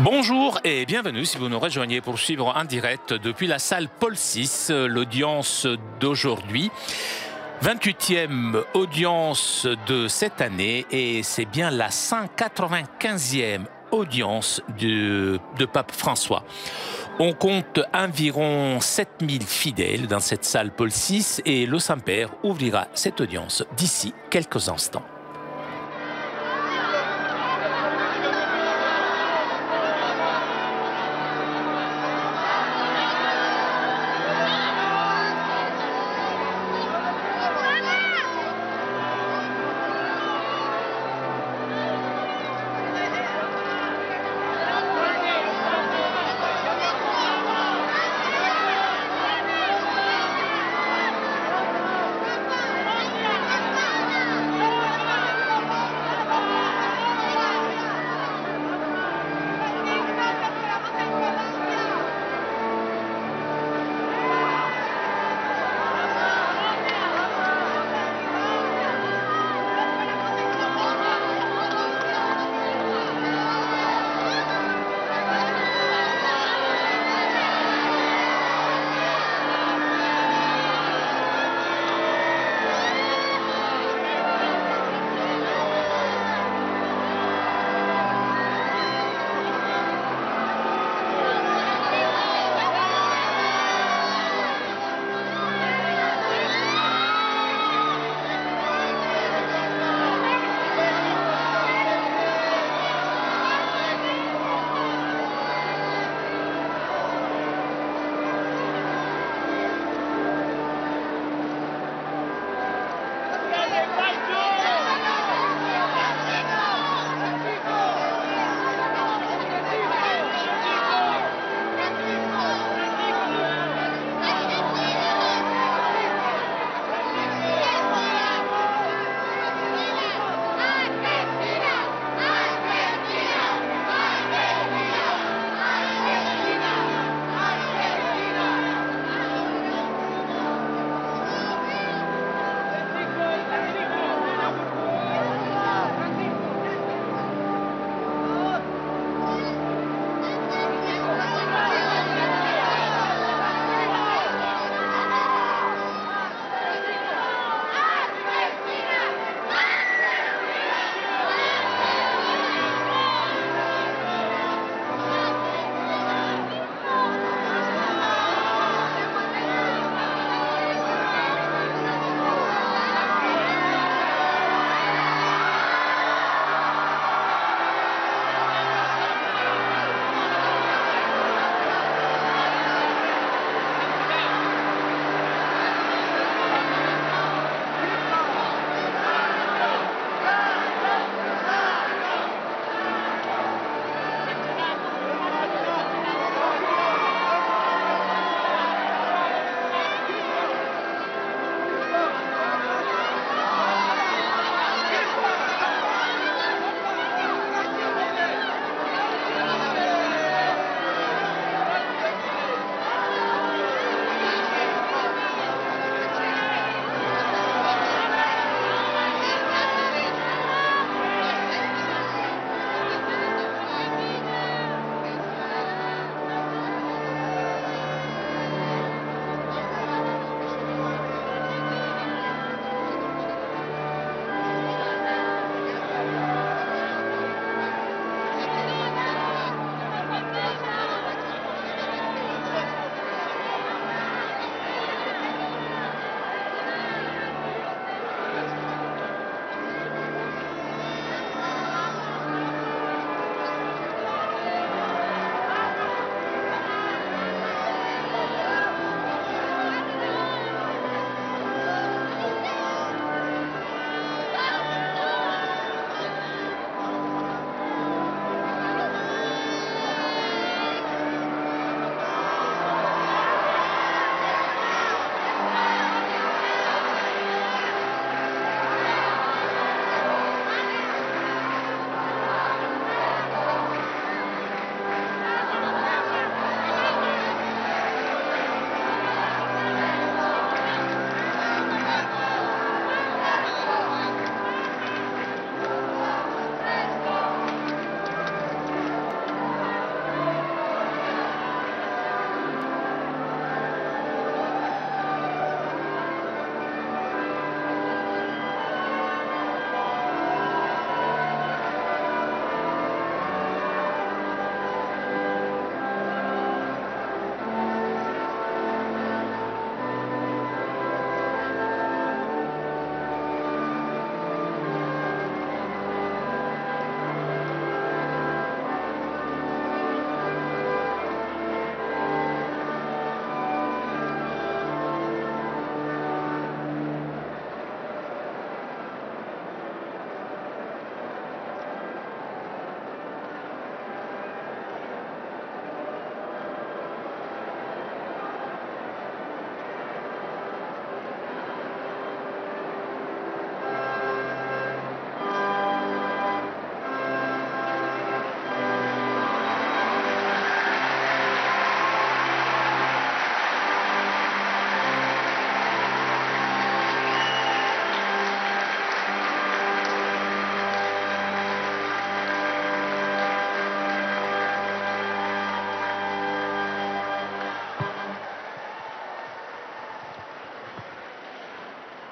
Bonjour et bienvenue si vous nous rejoignez pour suivre en direct depuis la salle Paul VI, l'audience d'aujourd'hui. 28e audience de cette année et c'est bien la 195e audience de Pape François. On compte environ 7000 fidèles dans cette salle Paul VI et le Saint-Père ouvrira cette audience d'ici quelques instants.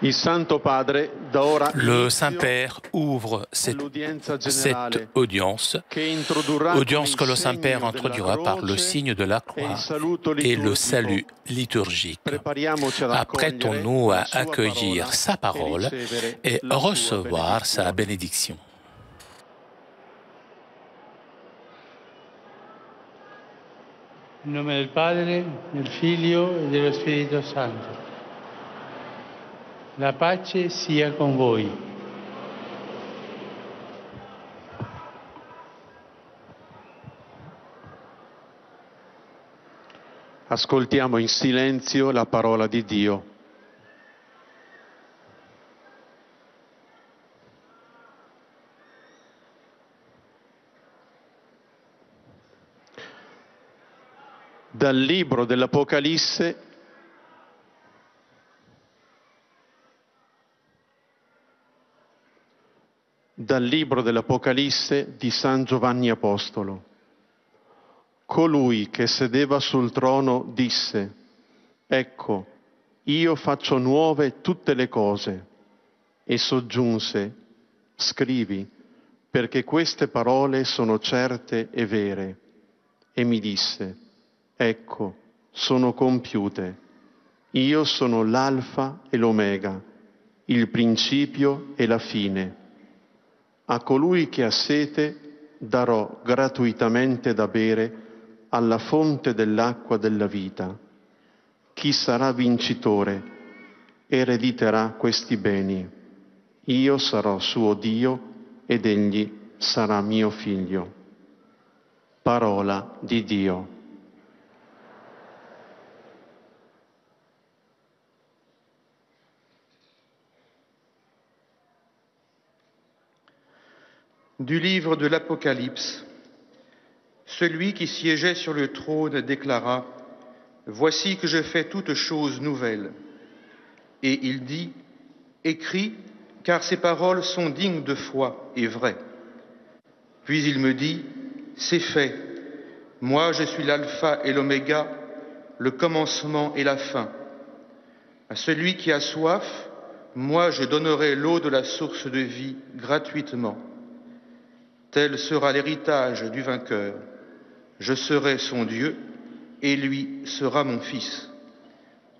Il Santo Padre da ora Le Saint-Père ouvre cette audience que le Saint-Père introduira par le signe de la croix et le salut liturgique. Apprêtons-nous à accueillir sa parole et recevoir sa bénédiction. In nome del Padre, del Figlio e dello Spirito Santo. La pace sia con voi. Ascoltiamo in silenzio la parola di Dio. Dal libro dell'Apocalisse di San Giovanni Apostolo. Colui che sedeva sul trono disse: «Ecco, io faccio nuove tutte le cose». E soggiunse: «Scrivi, perché queste parole sono certe e vere». E mi disse: «Ecco, sono compiute. Io sono l'Alfa e l'Omega, il principio e la fine. A colui che ha sete darò gratuitamente da bere alla fonte dell'acqua della vita. Chi sarà vincitore erediterà questi beni. Io sarò suo Dio ed egli sarà mio figlio». Parola di Dio. Du livre de l'Apocalypse. Celui qui siégeait sur le trône déclara: Voici que je fais toutes choses nouvelles. Et il dit: Écris, car ces paroles sont dignes de foi et vraies. Puis il me dit: C'est fait. Moi, je suis l'alpha et l'oméga, le commencement et la fin. À celui qui a soif, moi je donnerai l'eau de la source de vie gratuitement. Tel sera l'héritage du vainqueur. Je serai son Dieu, et lui sera mon fils.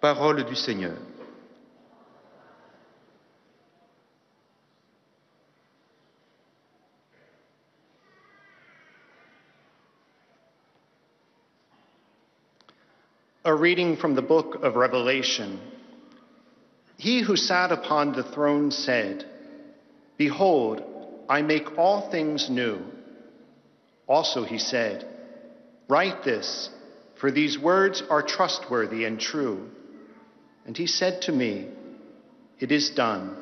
Parole du Seigneur. A reading from the book of Revelation. He who sat upon the throne said, "Behold, I make all things new." Also he said, "Write this, for these words are trustworthy and true." And he said to me, "It is done.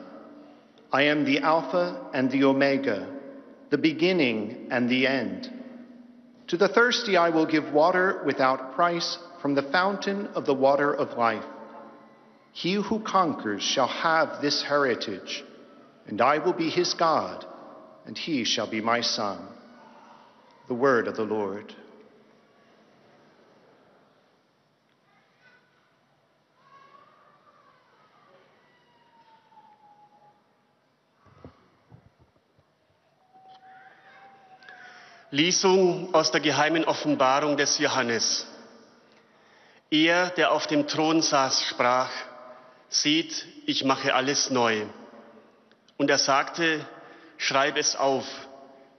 I am the Alpha and the Omega, the beginning and the end. To the thirsty I will give water without price from the fountain of the water of life. He who conquers shall have this heritage, and I will be his God, and he shall be my son." The word of the Lord. Lesung aus der geheimen Offenbarung des Johannes. Er, der auf dem Thron saß, sprach: Seht, ich mache alles neu. Und er sagte: Schreib es auf,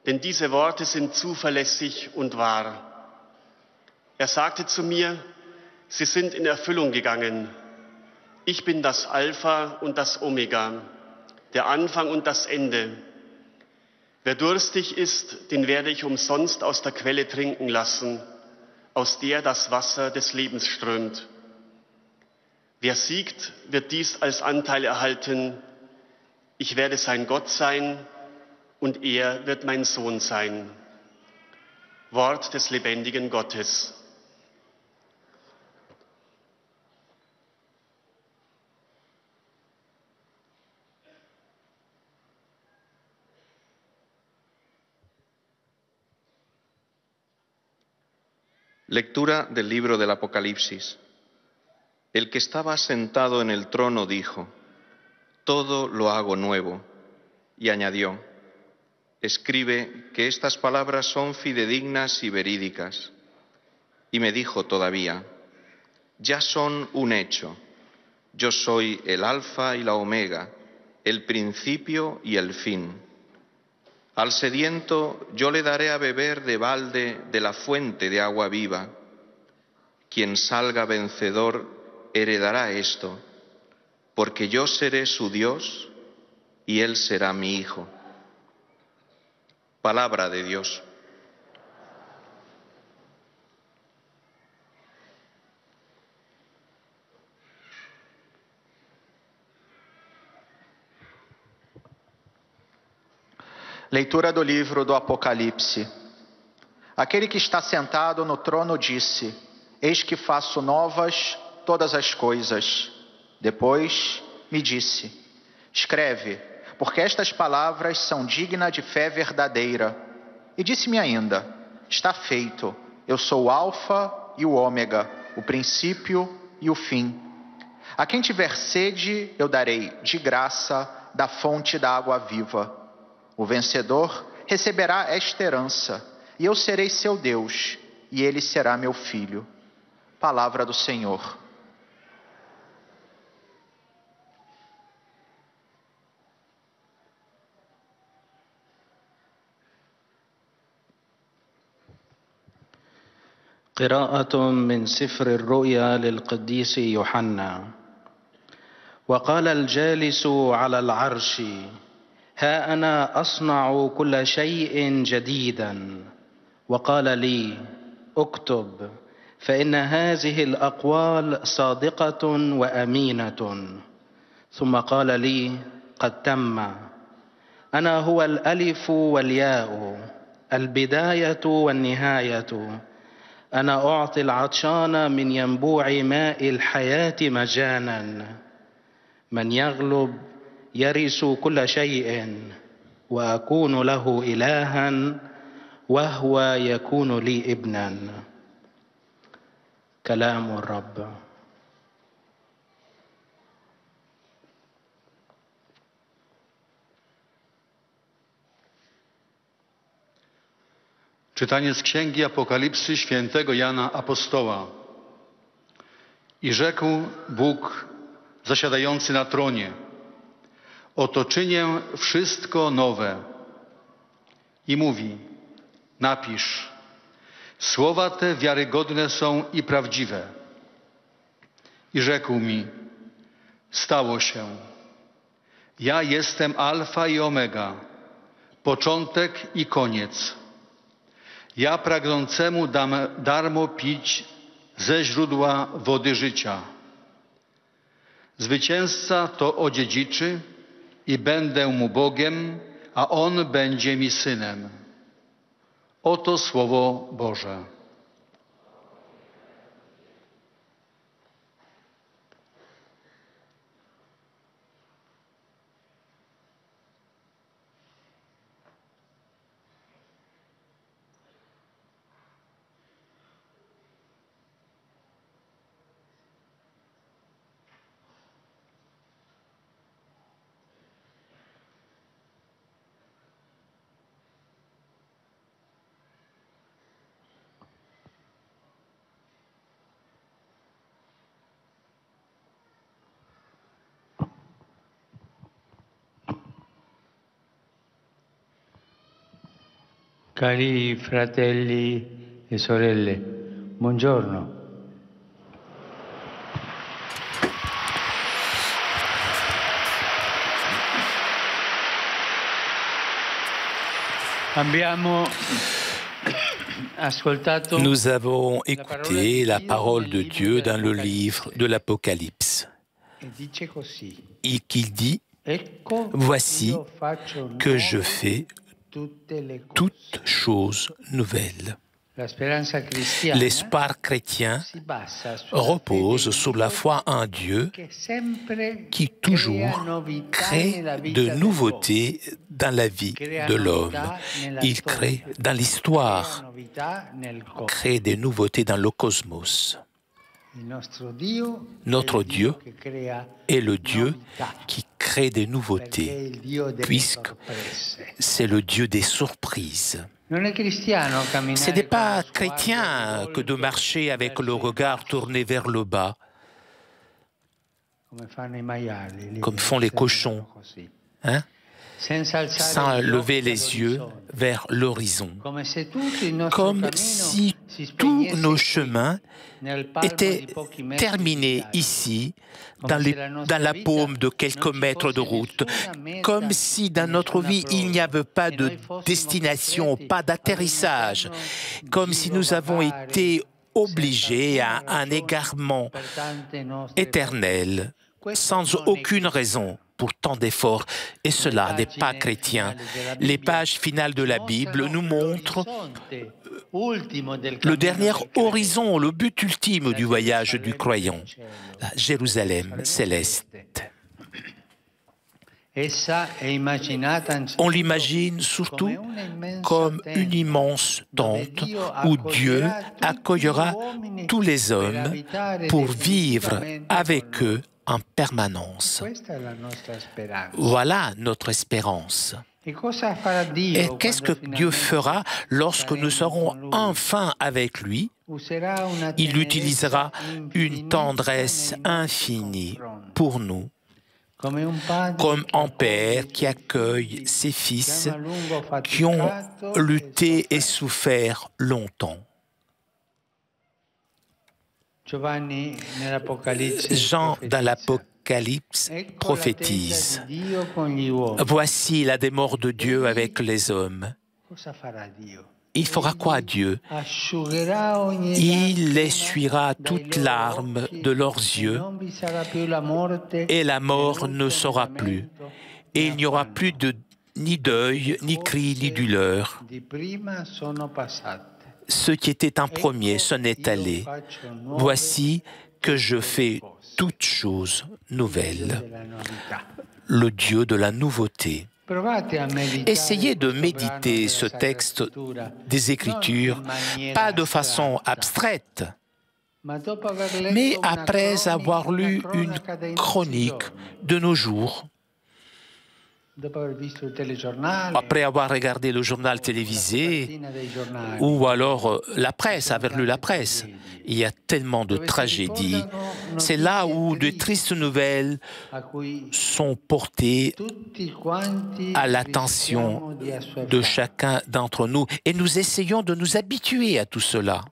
denn diese Worte sind zuverlässig und wahr. Er sagte zu mir: Sie sind in Erfüllung gegangen. Ich bin das Alpha und das Omega, der Anfang und das Ende. Wer durstig ist, den werde ich umsonst aus der Quelle trinken lassen, aus der das Wasser des Lebens strömt. Wer siegt, wird dies als Anteil erhalten. Ich werde sein Gott sein und er wird mein Sohn sein. Wort des lebendigen Gottes. Lectura del libro del Apocalipsis. El que estaba sentado en el trono dijo: todo lo hago nuevo. Y añadió, escribe que estas palabras son fidedignas y verídicas. Y me dijo todavía, ya son un hecho. Yo soy el Alfa y la Omega, el principio y el fin. Al sediento yo le daré a beber de balde de la fuente de agua viva. Quien salga vencedor heredará esto, porque yo seré su Dios y él será mi hijo. Palabra de Dios. Leitura do livro do Apocalipse. Aquele que está sentado no trono disse: Eis que faço novas todas as coisas. Depois me disse: Escreve, porque estas palavras são dignas de fé verdadeira. E disse-me ainda: Está feito, eu sou o Alfa e o Ômega, o princípio e o fim. A quem tiver sede, eu darei de graça da fonte da água viva. O vencedor receberá esta herança, e eu serei seu Deus, e ele será meu filho. Palavra do Senhor. قراءة من سفر الرؤيا للقديس يوحنا. وقال الجالس على العرش: ها أنا أصنع كل شيء جديدا. وقال لي: اكتب، فإن هذه الأقوال صادقة وأمينة. ثم قال لي: قد تم. أنا هو الألف والياء، البداية والنهاية. أنا أعطي العطشان من ينبوع ماء الحياة مجانا. من يغلب يرث كل شيء، وأكون له إلها وهو يكون لي ابنا. كلام الرب. Czytanie z Księgi Apokalipsy świętego Jana Apostoła. I rzekł Bóg zasiadający na tronie: oto czynię wszystko nowe. I mówi: napisz, słowa te wiarygodne są i prawdziwe. I rzekł mi: stało się. Ja jestem Alfa i Omega, początek i koniec. Ja pragnącemu dam darmo pić ze źródła wody życia. Zwycięzca to odziedziczy i będę mu Bogiem, a on będzie mi synem. Oto Słowo Boże. Cari fratelli e sorelle, buongiorno. Nous avons écouté la parole de Dieu dans le livre de l'Apocalypse, et qu'il dit: voici que je fais toutes choses nouvelles. L'espoir chrétien repose sur la foi en Dieu qui toujours crée de nouveautés dans la vie de l'homme. Il crée dans l'histoire, crée des nouveautés dans le cosmos. Notre Dieu est le Dieu qui crée crée des nouveautés, puisque c'est le Dieu des surprises. Ce n'est pas chrétien que de marcher avec le regard tourné vers le bas, comme font les cochons, hein? Sans lever les yeux vers l'horizon, comme si tous nos chemins étaient terminés ici, dans la paume de quelques mètres de route, comme si dans notre vie il n'y avait pas de destination, pas d'atterrissage, comme si nous avons été obligés à un égarement éternel, sans aucune raison pour tant d'efforts, et cela n'est pas chrétien. Les pages finales de la Bible nous montrent le dernier horizon, le but ultime du voyage du croyant, la Jérusalem céleste. On l'imagine surtout comme une immense tente où Dieu accueillera tous les hommes pour vivre avec eux en permanence. Voilà notre espérance. Et qu'est-ce que Dieu fera lorsque nous serons enfin avec lui? Il utilisera une tendresse infinie pour nous, comme un père qui accueille ses fils qui ont lutté et souffert longtemps. Jean, dans l'Apocalypse, prophétise: voici la démord de Dieu avec les hommes. Il fera quoi, Dieu? Il essuiera toute larme de leurs yeux et la mort ne sera plus. Et il n'y aura plus ni deuil, ni cri, ni douleur. Ce qui était en premier s'en est allé. Voici que je fais toutes choses nouvelles. Le Dieu de la nouveauté. Essayez de méditer ce texte des Écritures, pas de façon abstraite, mais après avoir lu une chronique de nos jours, après avoir regardé le journal télévisé ou alors la presse, avoir lu la presse. Il y a tellement de tragédies. C'est là où de tristes nouvelles sont portées à l'attention de chacun d'entre nous. Et nous essayons de nous habituer à tout cela.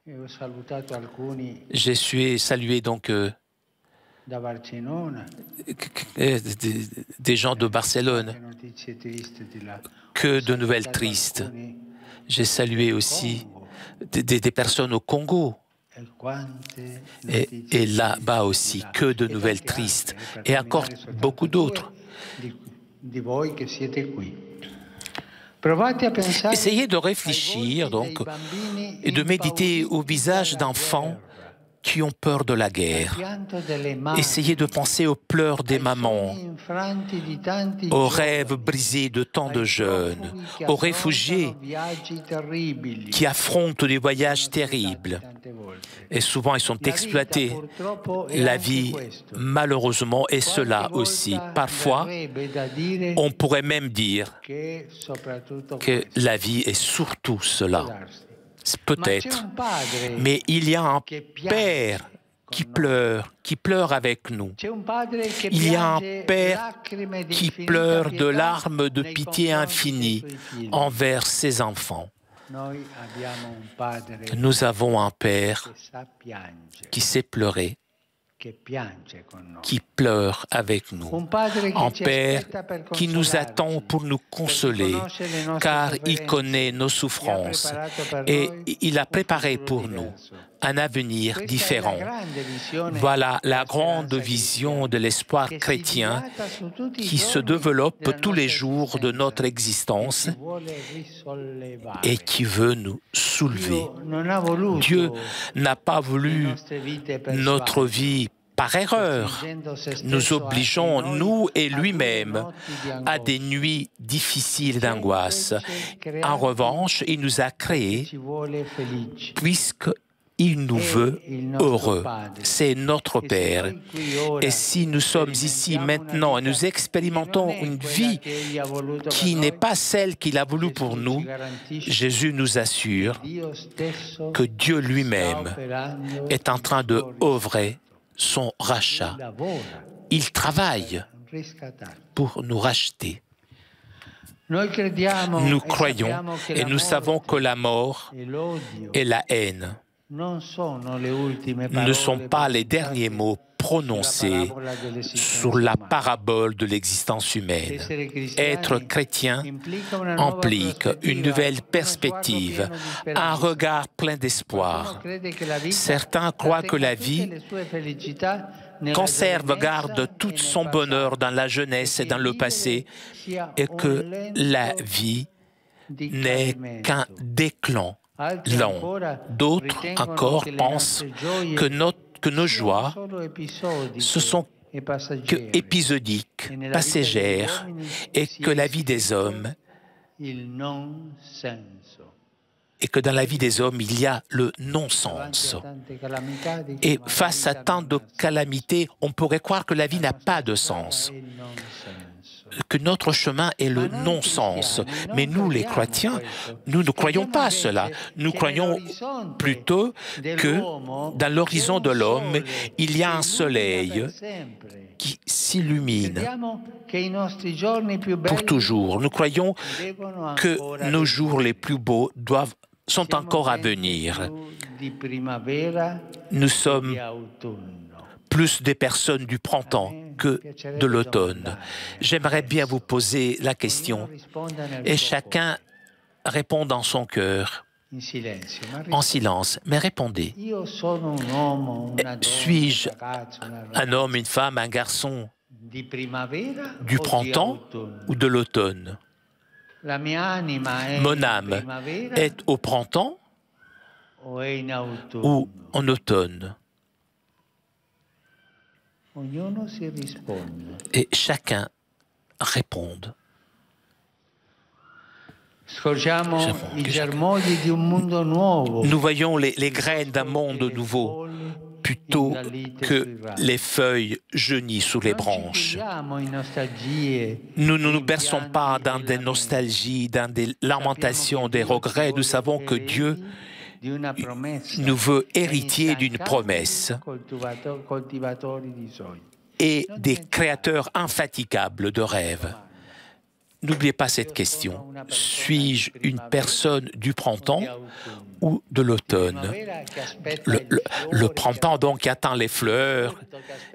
J'ai salué donc des gens de Barcelone. Que de nouvelles tristes. J'ai salué aussi des personnes au Congo. Et là-bas aussi, que de nouvelles tristes. Et encore beaucoup d'autres. Essayez de réfléchir donc et de méditer au visage d'enfants qui ont peur de la guerre. Essayez de penser aux pleurs des mamans, aux rêves brisés de tant de jeunes, aux réfugiés qui affrontent des voyages terribles. Et souvent, ils sont exploités. La vie, malheureusement, est cela aussi. Parfois, on pourrait même dire que la vie est surtout cela. Peut-être, mais il y a un Père qui pleure avec nous. Il y a un Père qui pleure de larmes de pitié infinie envers ses enfants. Nous avons un Père qui sait pleurer, qui pleure avec nous. Un Père qui nous attend pour nous consoler, car il connaît nos souffrances et il a préparé pour nous un avenir différent. Voilà la grande vision de l'espoir chrétien qui se développe tous les jours de notre existence et qui veut nous soulever. Dieu n'a pas voulu notre vie par erreur, nous obligeons, nous et lui-même, à des nuits difficiles d'angoisse. En revanche, il nous a créés, puisque il nous veut heureux. C'est notre Père. Et si nous sommes ici maintenant et nous expérimentons une vie qui n'est pas celle qu'il a voulu pour nous, Jésus nous assure que Dieu lui-même est en train de œuvrer son rachat. Il travaille pour nous racheter. Nous croyons et nous savons que la mort et la haine ne sont pas les derniers mots prononcés sur la parabole de l'existence humaine. Être chrétien implique une nouvelle perspective, un regard plein d'espoir. Certains croient que la vie conserve, garde tout son bonheur dans la jeunesse et dans le passé, et que la vie n'est qu'un déclan lent. D'autres encore pensent que nos joies, ce sont que épisodiques, passagères, et que la vie des hommes, et que dans la vie des hommes, il y a le non-sens. Et face à tant de calamités, on pourrait croire que la vie n'a pas de sens, que notre chemin est le non-sens. Mais nous, les chrétiens, nous ne croyons pas à cela. Nous croyons plutôt que dans l'horizon de l'homme, il y a un soleil qui s'illumine pour toujours. Nous croyons que nos jours les plus beaux sont encore à venir. Nous sommes plus des personnes du printemps que de l'automne. J'aimerais bien vous poser la question et chacun répond dans son cœur, en silence, mais répondez. Suis-je un homme, une femme, un garçon du printemps ou de l'automne? Mon âme est au printemps ou en automne? Et chacun réponde. Nous voyons les graines d'un monde nouveau plutôt que les feuilles jaunies sous les branches. Nous ne nous berçons pas dans des nostalgies, dans des lamentations, des regrets. Nous savons que Dieu nous veut héritiers d'une promesse et des créateurs infatigables de rêves. N'oubliez pas cette question. Suis-je une personne du printemps ou de l'automne? Le printemps, donc, qui attend les fleurs,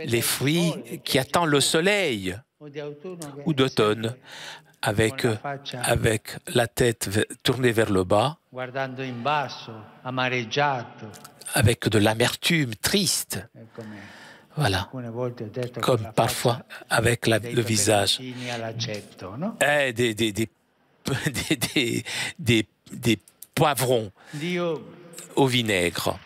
les fruits, qui attend le soleil, ou d'automne, avec la tête tournée vers le bas, avec de l'amertume, triste. Voilà, comme parfois avec le visage. Des poivrons au vinaigre.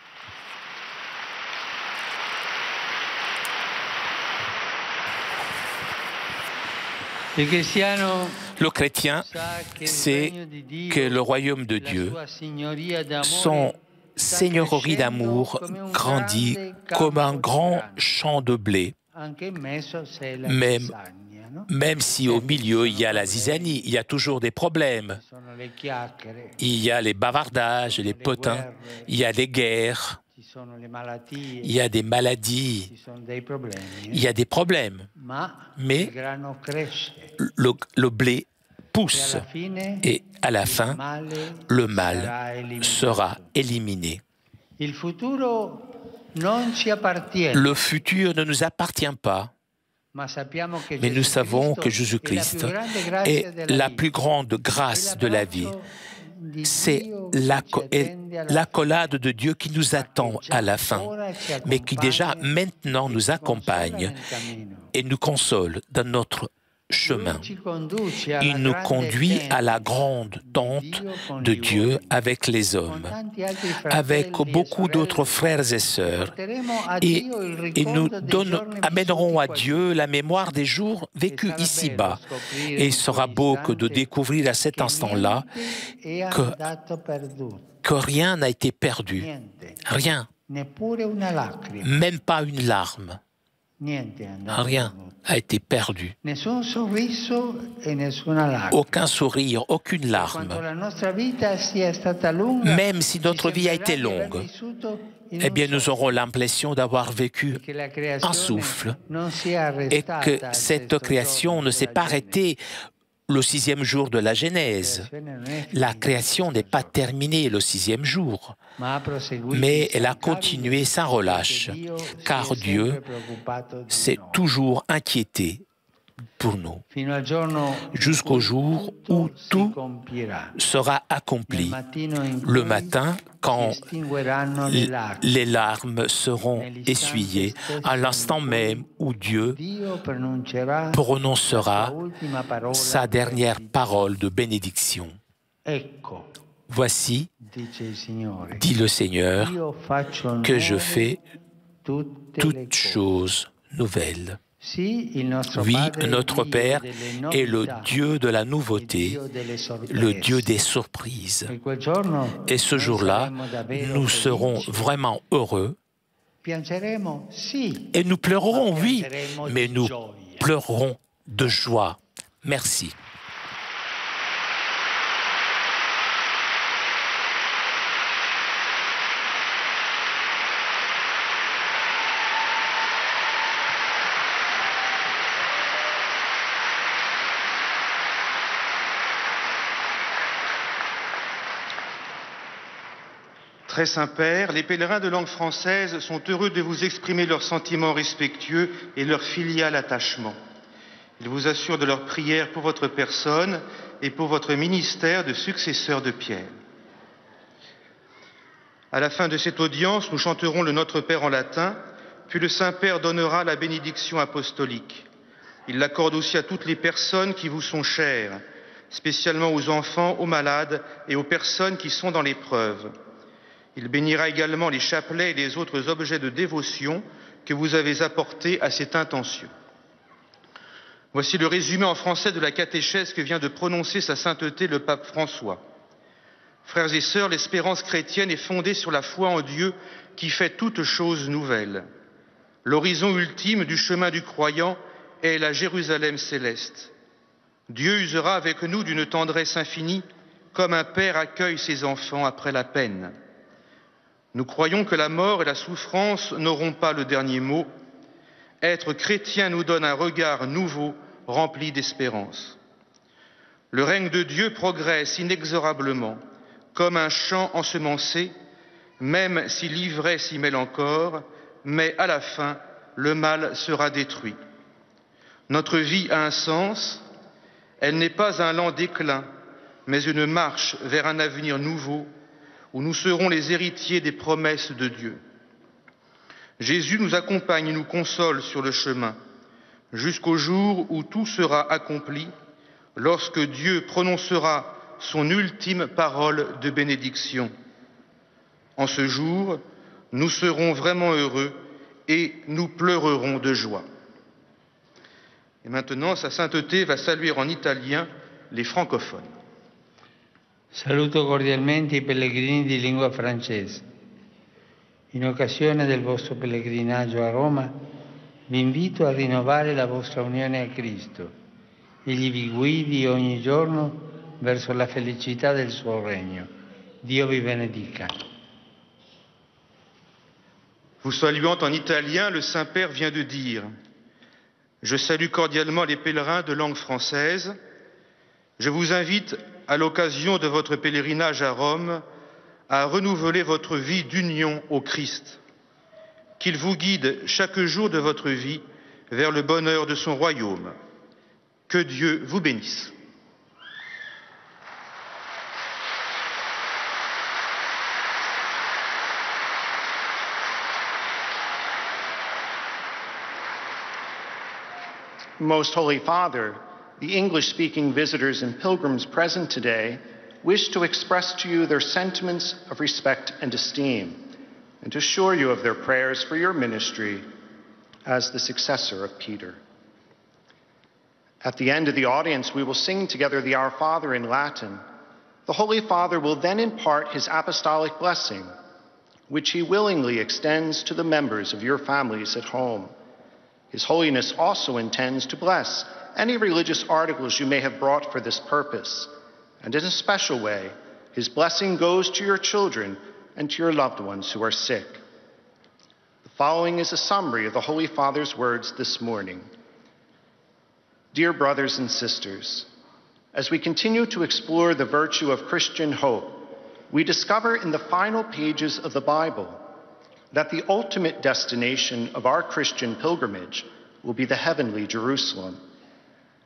Le chrétien sait que le royaume de Dieu, son seigneurie d'amour, grandit comme un grand champ de blé, même si au milieu il y a la zizanie, il y a toujours des problèmes. Il y a les bavardages, les potins, il y a des guerres, il y a des maladies, il y a des problèmes. Mais le blé pousse et à la fin, le mal sera éliminé. Le futur ne nous appartient pas, mais nous savons que Jésus-Christ est la plus grande grâce de la vie. C'est l'accolade de Dieu qui nous attend à la fin, mais qui déjà maintenant nous accompagne et nous console dans notre chemin. Il nous conduit à la grande tente de Dieu avec les hommes, avec beaucoup d'autres frères et sœurs, et nous amènerons à Dieu la mémoire des jours vécus ici-bas. Et il sera beau que de découvrir à cet instant-là que rien n'a été perdu, rien, même pas une larme. Rien n'a été perdu. Aucun sourire, aucune larme. Même si notre vie a été longue, eh bien, nous aurons l'impression d'avoir vécu un souffle et que cette création ne s'est pas arrêtée le 6e jour de la Genèse. La création n'est pas terminée le 6e jour, mais elle a continué sans relâche, car Dieu s'est toujours inquiété pour nous, jusqu'au jour où tout sera accompli. Le matin, quand les larmes seront essuyées, à l'instant même où Dieu prononcera sa dernière parole de bénédiction. Voici, dit le Seigneur, que je fais toutes choses nouvelles. Oui, notre Père est le Dieu de la nouveauté, le Dieu des surprises. Et ce jour-là, nous serons vraiment heureux. Et nous pleurerons, oui, mais nous pleurerons de joie. Merci. Très Saint-Père, les pèlerins de langue française sont heureux de vous exprimer leurs sentiments respectueux et leur filial attachement. Ils vous assurent de leur prière pour votre personne et pour votre ministère de successeur de Pierre. À la fin de cette audience, nous chanterons le Notre Père en latin, puis le Saint-Père donnera la bénédiction apostolique. Il l'accorde aussi à toutes les personnes qui vous sont chères, spécialement aux enfants, aux malades et aux personnes qui sont dans l'épreuve. Il bénira également les chapelets et les autres objets de dévotion que vous avez apportés à cette intention. Voici le résumé en français de la catéchèse que vient de prononcer sa sainteté le pape François. Frères et sœurs, l'espérance chrétienne est fondée sur la foi en Dieu qui fait toutes choses nouvelles. L'horizon ultime du chemin du croyant est la Jérusalem céleste. Dieu usera avec nous d'une tendresse infinie, comme un père accueille ses enfants après la peine. Nous croyons que la mort et la souffrance n'auront pas le dernier mot. Être chrétien nous donne un regard nouveau, rempli d'espérance. Le règne de Dieu progresse inexorablement, comme un champ ensemencé, même si l'ivresse y mêle encore, mais à la fin, le mal sera détruit. Notre vie a un sens, elle n'est pas un lent déclin, mais une marche vers un avenir nouveau, où nous serons les héritiers des promesses de Dieu. Jésus nous accompagne et nous console sur le chemin, jusqu'au jour où tout sera accompli, lorsque Dieu prononcera son ultime parole de bénédiction. En ce jour, nous serons vraiment heureux et nous pleurerons de joie. Et maintenant, Sa Sainteté va saluer en italien les francophones. Saluto cordialmente i pellegrini di lingua francese. In occasione del vostro pellegrinaggio a Roma, vi invito a rinnovare la vostra unione a Cristo. Egli vi guidi ogni giorno verso la felicità del suo regno. Dio vi benedica. Vous saluant en italien, le Saint-Père vient de dire « Je salue cordialement les pèlerins de langue française. Je vous invite à l'occasion de votre pèlerinage à Rome, à renouveler votre vie d'union au Christ. Qu'il vous guide chaque jour de votre vie vers le bonheur de son royaume. Que Dieu vous bénisse. Most Holy Father, the English-speaking visitors and pilgrims present today wish to express to you their sentiments of respect and esteem, and to assure you of their prayers for your ministry as the successor of Peter. At the end of the audience, we will sing together the Our Father in Latin. The Holy Father will then impart his apostolic blessing, which he willingly extends to the members of your families at home. His Holiness also intends to bless any religious articles you may have brought for this purpose, and in a special way, his blessing goes to your children and to your loved ones who are sick. The following is a summary of the Holy Father's words this morning. Dear brothers and sisters, as we continue to explore the virtue of Christian hope, we discover in the final pages of the Bible that the ultimate destination of our Christian pilgrimage will be the heavenly Jerusalem.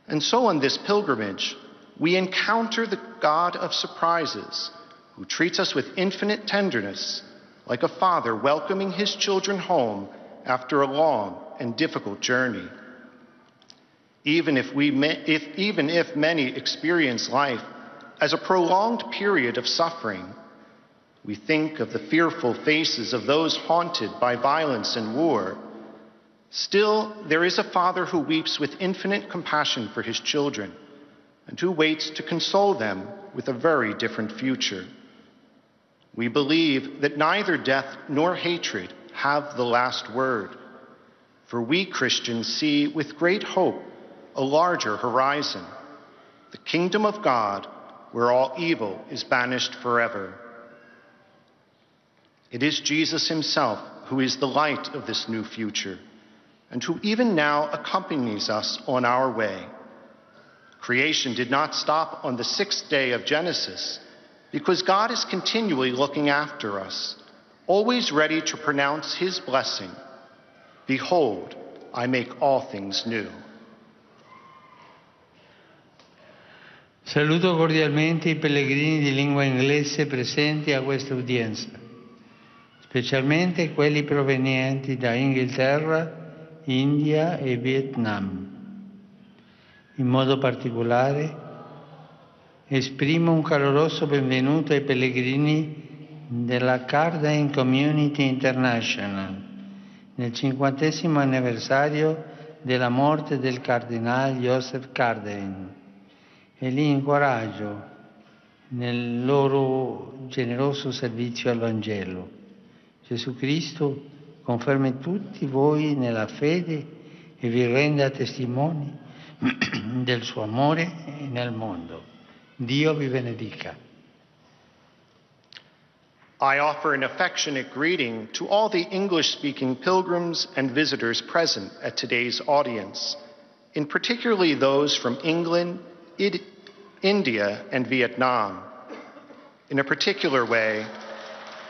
And so on this pilgrimage, we encounter the God of surprises, who treats us with infinite tenderness, like a father welcoming his children home after a long and difficult journey. Even if many experience life as a prolonged period of suffering, we think of the fearful faces of those haunted by violence and war. Still, there is a Father who weeps with infinite compassion for his children and who waits to console them with a very different future. We believe that neither death nor hatred have the last word, for we Christians see with great hope a larger horizon, the kingdom of God, where all evil is banished forever. It is Jesus himself who is the light of this new future, and who even now accompanies us on our way. Creation did not stop on the 6th day of Genesis, because God is continually looking after us, always ready to pronounce his blessing. Behold, I make all things new. Saluto cordialmente i pellegrini di lingua inglese presenti a questa udienza, specialmente quelli provenienti da Inghilterra, India e Vietnam. In modo particolare esprimo un caloroso benvenuto ai pellegrini della Cardijn Community International nel 50° anniversario della morte del cardinale Joseph Cardijn, e li incoraggio nel loro generoso servizio al Vangelo. Gesù Cristo confermi tutti voi nella fede e vi renda testimoni del suo amore nel mondo. Dio vi benedica. I offer an affectionate greeting to all the English-speaking pilgrims and visitors present at today's audience, in particularly those from England, India, and Vietnam. In a particular way,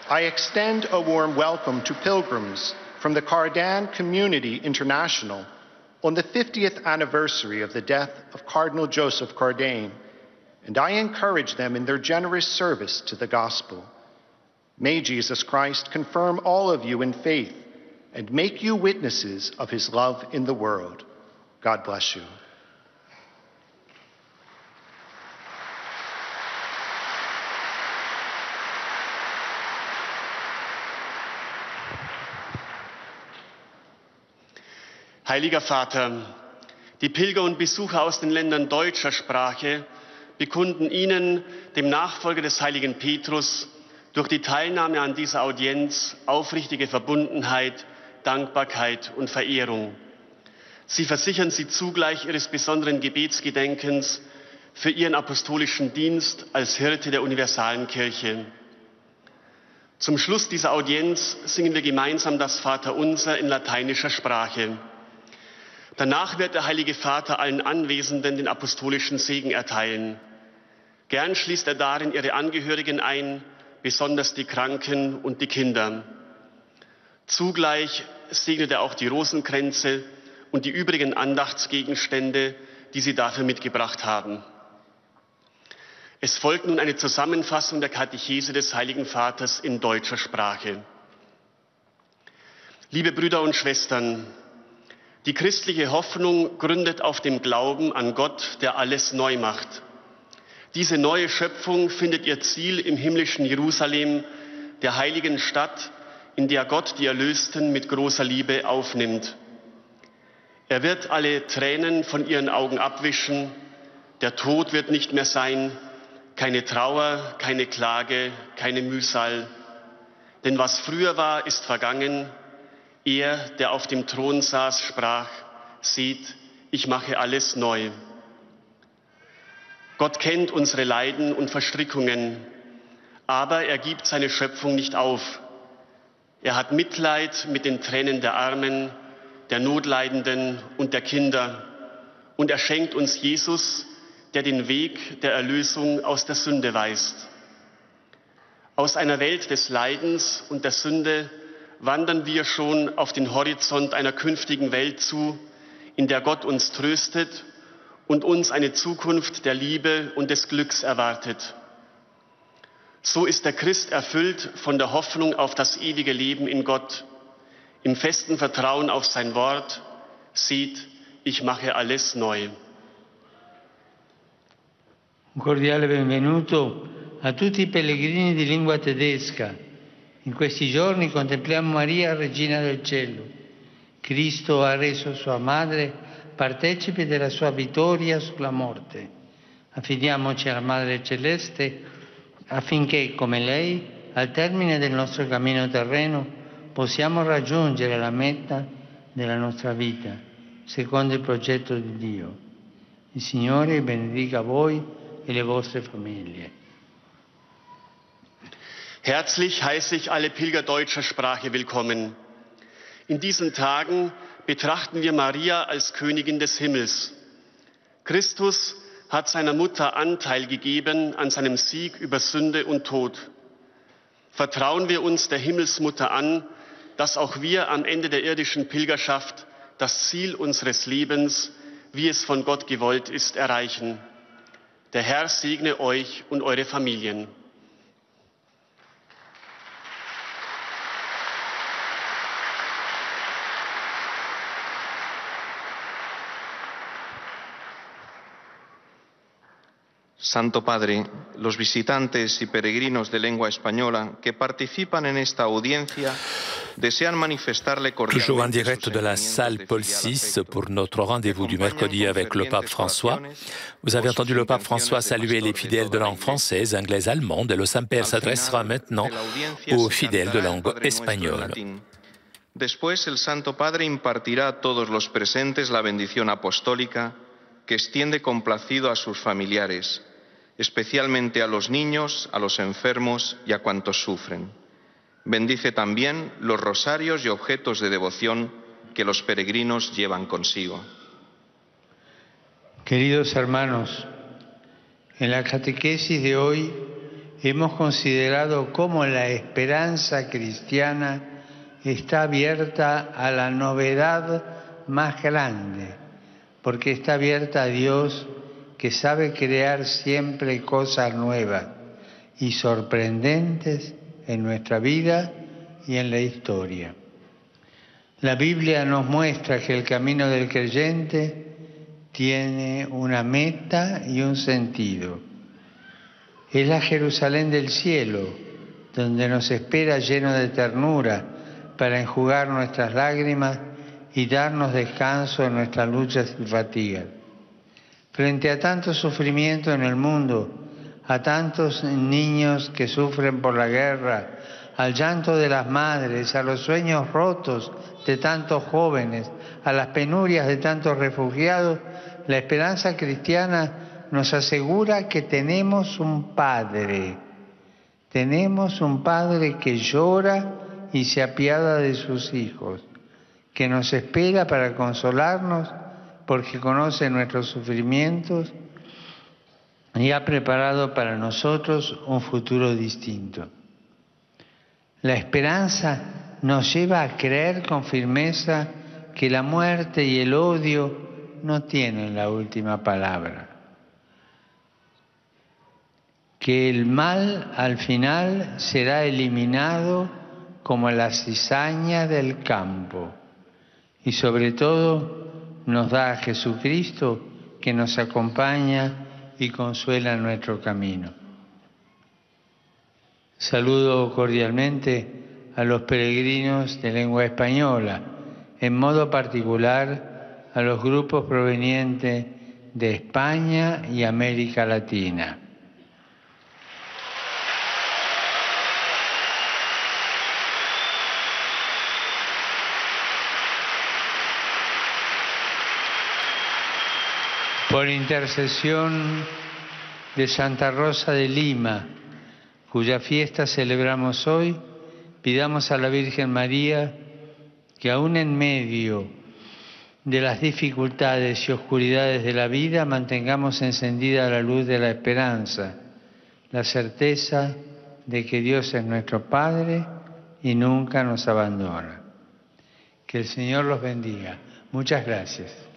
I extend a warm welcome to pilgrims from the Cardijn Community International on the 50th anniversary of the death of Cardinal Joseph Cardijn, and I encourage them in their generous service to the gospel. May Jesus Christ confirm all of you in faith and make you witnesses of his love in the world. God bless you. Heiliger Vater, die Pilger und Besucher aus den Ländern deutscher Sprache bekunden Ihnen, dem Nachfolger des heiligen Petrus, durch die Teilnahme an dieser Audienz aufrichtige Verbundenheit, Dankbarkeit und Verehrung. Sie versichern Sie zugleich Ihres besonderen Gebetsgedenkens für Ihren apostolischen Dienst als Hirte der universalen Kirche. Zum Schluss dieser Audienz singen wir gemeinsam das Vaterunser in lateinischer Sprache. Danach wird der Heilige Vater allen Anwesenden den apostolischen Segen erteilen. Gern schließt er darin ihre Angehörigen ein, besonders die Kranken und die Kinder. Zugleich segnet er auch die Rosenkränze und die übrigen Andachtsgegenstände, die sie dafür mitgebracht haben. Es folgt nun eine Zusammenfassung der Katechese des Heiligen Vaters in deutscher Sprache. Liebe Brüder und Schwestern, Die christliche Hoffnung gründet auf dem Glauben an Gott, der alles neu macht. Diese neue Schöpfung findet ihr Ziel im himmlischen Jerusalem, der heiligen Stadt, in der Gott die Erlösten mit großer Liebe aufnimmt. Er wird alle Tränen von ihren Augen abwischen, der Tod wird nicht mehr sein, keine Trauer, keine Klage, keine Mühsal. Denn was früher war, ist vergangen. Er, der auf dem Thron saß, sprach, seht, ich mache alles neu. Gott kennt unsere Leiden und Verstrickungen, aber er gibt seine Schöpfung nicht auf. Er hat Mitleid mit den Tränen der Armen, der Notleidenden und der Kinder. Und er schenkt uns Jesus, der den Weg der Erlösung aus der Sünde weist. Aus einer Welt des Leidens und der Sünde wandern wir schon auf den Horizont einer künftigen Welt zu, in der Gott uns tröstet und uns eine Zukunft der Liebe und des Glücks erwartet. So ist der Christ erfüllt von der Hoffnung auf das ewige Leben in Gott, im festen Vertrauen auf sein Wort, sieht, ich mache alles neu. Un cordiale benvenuto a tutti i pellegrini di lingua tedesca. In questi giorni contempliamo Maria, Regina del Cielo. Cristo ha reso sua madre partecipe della sua vittoria sulla morte. Affidiamoci alla Madre Celeste affinché, come lei, al termine del nostro cammino terreno, possiamo raggiungere la meta della nostra vita, secondo il progetto di Dio. Il Signore benedica voi e le vostre famiglie. Herzlich heiße ich alle Pilger deutscher Sprache willkommen. In diesen Tagen betrachten wir Maria als Königin des Himmels. Christus hat seiner Mutter Anteil gegeben an seinem Sieg über Sünde und Tod. Vertrauen wir uns der Himmelsmutter an, dass auch wir am Ende der irdischen Pilgerschaft das Ziel unseres Lebens, wie es von Gott gewollt ist, erreichen. Der Herr segne euch und eure Familien. Santo Padre, los visitantes y peregrinos de lengua española que participan en esta audiencia desean manifestarle cordialmente. Toujours en direct de la salle Paul VI pour notre rendez-vous du mercredi avec le pape François. Vous avez entendu le pape François saluer les fidèles de langue française, anglaise, allemande, et le Saint-Père s'adressera maintenant aux fidèles de langue espagnole. Después el Santo Padre impartirá a todos los presentes la bendición apostólica que extiende complacido a sus familiares, especialmente a los niños, a los enfermos y a cuantos sufren. Bendice también los rosarios y objetos de devoción que los peregrinos llevan consigo. Queridos hermanos, en la catequesis de hoy hemos considerado cómo la esperanza cristiana está abierta a la novedad más grande, porque está abierta a Dios, que sabe crear siempre cosas nuevas y sorprendentes en nuestra vida y en la historia. La Biblia nos muestra que el camino del creyente tiene una meta y un sentido. Es la Jerusalén del cielo, donde nos espera lleno de ternura para enjugar nuestras lágrimas y darnos descanso en nuestras luchas y fatigas. Frente a tanto sufrimiento en el mundo, a tantos niños que sufren por la guerra, al llanto de las madres, a los sueños rotos de tantos jóvenes, a las penurias de tantos refugiados, la esperanza cristiana nos asegura que tenemos un Padre que llora y se apiada de sus hijos, que nos espera para consolarnos porque conoce nuestros sufrimientos y ha preparado para nosotros un futuro distinto. La esperanza nos lleva a creer con firmeza que la muerte y el odio no tienen la última palabra, que el mal al final será eliminado como la cizaña del campo, y sobre todo nos da a Jesucristo que nos acompaña y consuela nuestro camino. Saludo cordialmente a los peregrinos de lengua española, en modo particular a los grupos provenientes de España y América Latina. Por intercesión de Santa Rosa de Lima, cuya fiesta celebramos hoy, pidamos a la Virgen María que aún en medio de las dificultades y oscuridades de la vida mantengamos encendida la luz de la esperanza, la certeza de que Dios es nuestro Padre y nunca nos abandona. Que el Señor los bendiga. Muchas gracias.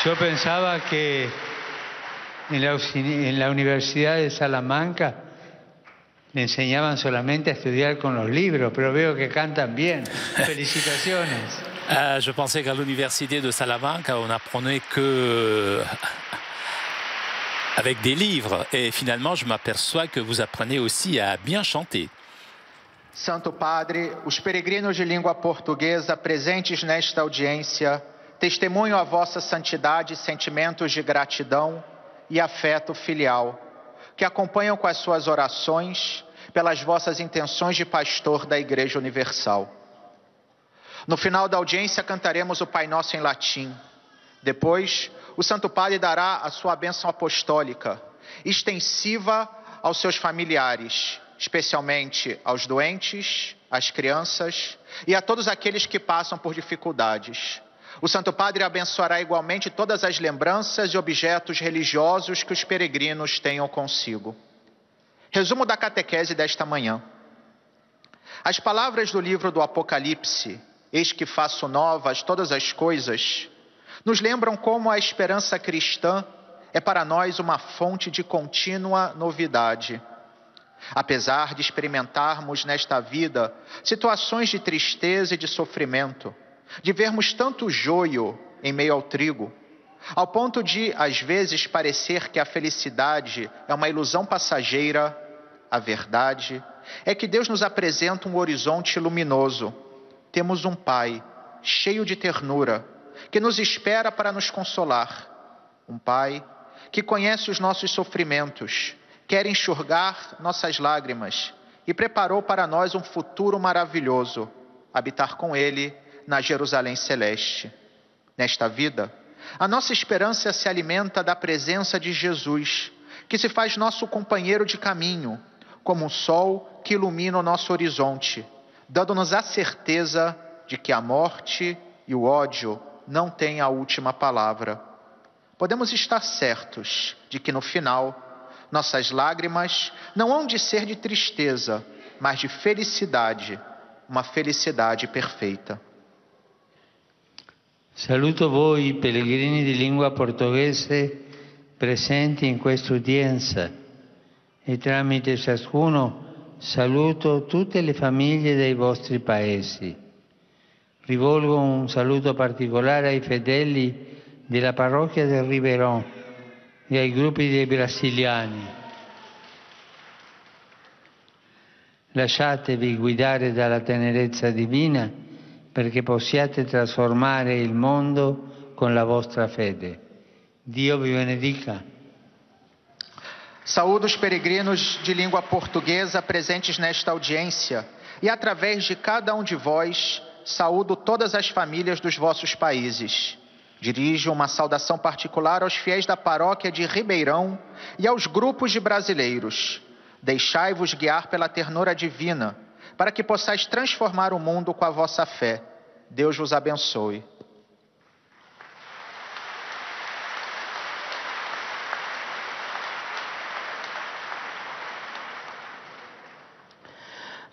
Yo pensaba que en la Universidad de Salamanca le enseñaban solamente a estudiar con los libros, pero veo que cantan bien. Felicitaciones. Je pensais qu'à l'université de Salamanca, on apprenait que avec des livres. Et finalement, je m'aperçois que vous apprenez aussi à bien chanter. Santo Padre, os peregrinos de língua portuguesa presentes nesta audiência testemunham a vossa santidade e sentimentos de gratidão e afeto filial, que acompanham com as suas orações pelas vossas intenções de pastor da Igreja Universal. No final da audiência cantaremos o Pai Nosso em latim. Depois, o Santo Padre dará a sua bênção apostólica, extensiva aos seus familiares, especialmente aos doentes, às crianças e a todos aqueles que passam por dificuldades. O Santo Padre abençoará igualmente todas as lembranças e objetos religiosos que os peregrinos tenham consigo. Resumo da catequese desta manhã. As palavras do livro do Apocalipse, eis que faço novas todas as coisas, nos lembram como a esperança cristã é para nós uma fonte de contínua novidade. Apesar de experimentarmos nesta vida situações de tristeza e de sofrimento, de vermos tanto joio em meio ao trigo, ao ponto de, às vezes, parecer que a felicidade é uma ilusão passageira, a verdade é que Deus nos apresenta um horizonte luminoso. Temos um Pai cheio de ternura, que nos espera para nos consolar. Um Pai que conhece os nossos sofrimentos, quer enxugar nossas lágrimas e preparou para nós um futuro maravilhoso, habitar com Ele na Jerusalém Celeste. Nesta vida, a nossa esperança se alimenta da presença de Jesus, que se faz nosso companheiro de caminho, como um sol que ilumina o nosso horizonte, dando-nos a certeza de que a morte e o ódio não têm a última palavra. Podemos estar certos de que no final, nossas lágrimas não hão de ser de tristeza, mas de felicidade, uma felicidade perfeita. Saluto voi, pellegrini di lingua portoghese presenti in questa udienza e tramite ciascuno saluto tutte le famiglie dei vostri paesi. Rivolgo un saluto particolare ai fedeli della parrocchia del Ribeirão e ai gruppi dei brasiliani. Lasciatevi guidare dalla tenerezza divina perché possiate trasformare il mondo con la vostra fede. Dio vi benedica. Saúdo os peregrinos de língua portuguesa presentes nesta audiência e, através de cada um de vós, saúdo todas as famílias dos vossos países. Dirijo uma saudação particular aos fiéis da paróquia de Ribeirão e aos grupos de brasileiros. Deixai-vos guiar pela ternura divina, para que possais transformar o mundo com a vossa fé. Deus vos abençoe.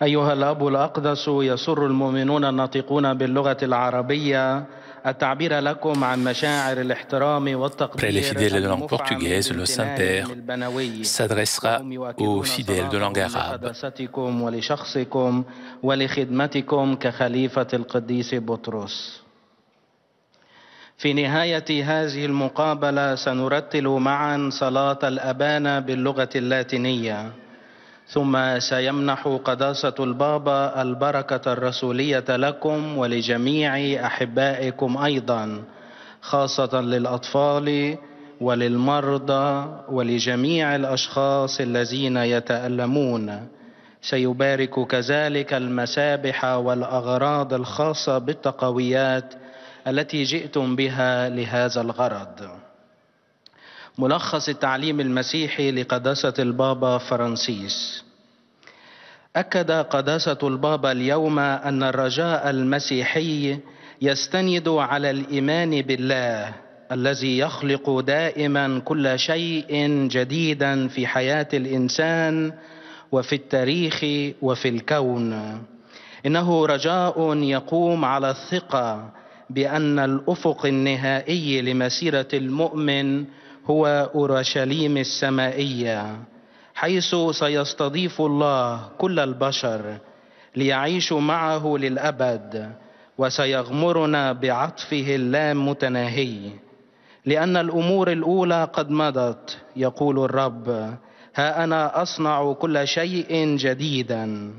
أيها الأب الأقدس، يسر المؤمنون الناطقون باللغة العربية التعبير لكم عن مشاعر الاحترام والتقدير. Après les fidèles de langue portugaise, le Saint-Père s'adressera aux fidèles de langue arabe. لقداستكم ولشخصكم ولخدمتكم كخليفة القديس بطرس. في نهاية هذه المقابلة سنرتل معا صلاة الأبانا باللغة اللاتينية، ثم سيمنح قداسة البابا البركة الرسولية لكم ولجميع أحبائكم أيضا، خاصة للأطفال وللمرضى ولجميع الأشخاص الذين يتألمون. سيبارك كذلك المسابح والأغراض الخاصة بالتقويات التي جئتم بها لهذا الغرض. ملخص التعليم المسيحي لقداسة البابا فرانسيس. أكد قداسة البابا اليوم أن الرجاء المسيحي يستند على الإيمان بالله الذي يخلق دائما كل شيء جديدا في حياة الإنسان وفي التاريخ وفي الكون. إنه رجاء يقوم على الثقة بأن الأفق النهائي لمسيرة المؤمن هو أورشليم السمائية، حيث سيستضيف الله كل البشر ليعيشوا معه للأبد، وسيغمرنا بعطفه اللامتناهي. لأن الأمور الأولى قد مضت، يقول الرب، ها أنا أصنع كل شيء جديدا.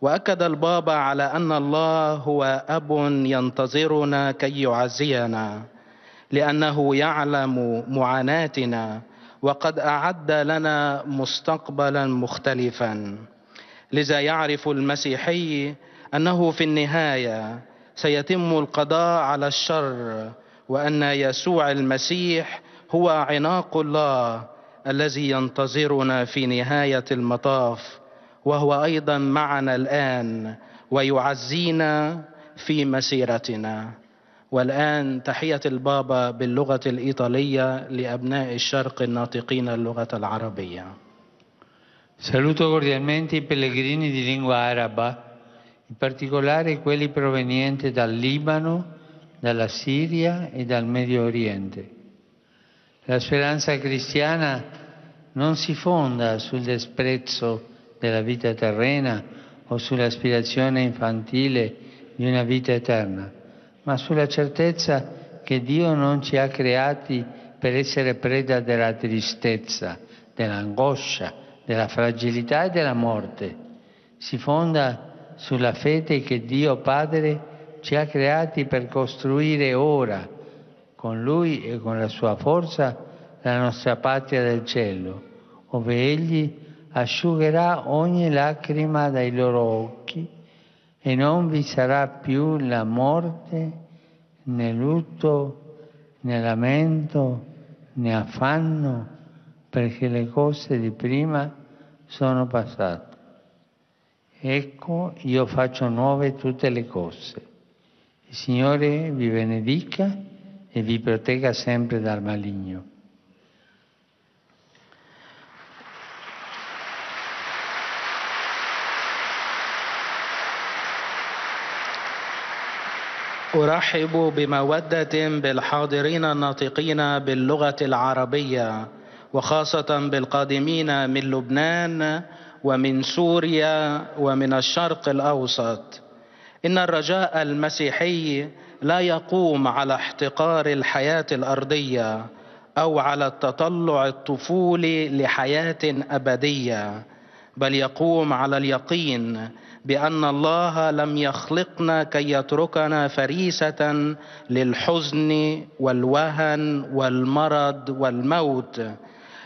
وأكد البابا على أن الله هو أب ينتظرنا كي يعزينا، لأنه يعلم معاناتنا وقد أعد لنا مستقبلا مختلفا. لذا يعرف المسيحي أنه في النهاية سيتم القضاء على الشر، وأن يسوع المسيح هو عناق الله الذي ينتظرنا في نهاية المطاف، وهو أيضا معنا الآن ويعزينا في مسيرتنا. والآن تحية البابا باللغة الإيطالية لأبناء الشرق الناطقين اللغة العربية. Saluto cordialmente i pellegrini di lingua araba, in particolare quelli provenienti dal Libano, dalla Siria e dal Medio Oriente. La speranza cristiana non si fonda sul disprezzo della vita terrena o sull'aspirazione infantile di una vita eterna, ma sulla certezza che Dio non ci ha creati per essere preda della tristezza, dell'angoscia, della fragilità e della morte. Si fonda sulla fede che Dio Padre ci ha creati per costruire ora, con Lui e con la sua forza, la nostra patria del cielo, ove Egli asciugherà ogni lacrima dai loro occhi e non vi sarà più la morte, né lutto, né lamento, né affanno, perché le cose di prima sono passate. Ecco, io faccio nuove tutte le cose. Il Signore vi benedica e vi protegga sempre dal maligno. أرحب بمودة بالحاضرين الناطقين باللغة العربية، وخاصة بالقادمين من لبنان ومن سوريا ومن الشرق الأوسط. إن الرجاء المسيحي لا يقوم على احتقار الحياة الأرضية أو على التطلع الطفولي لحياة أبدية، بل يقوم على اليقين بأن الله لم يخلقنا كي يتركنا فريسة للحزن والوهن والمرض والموت.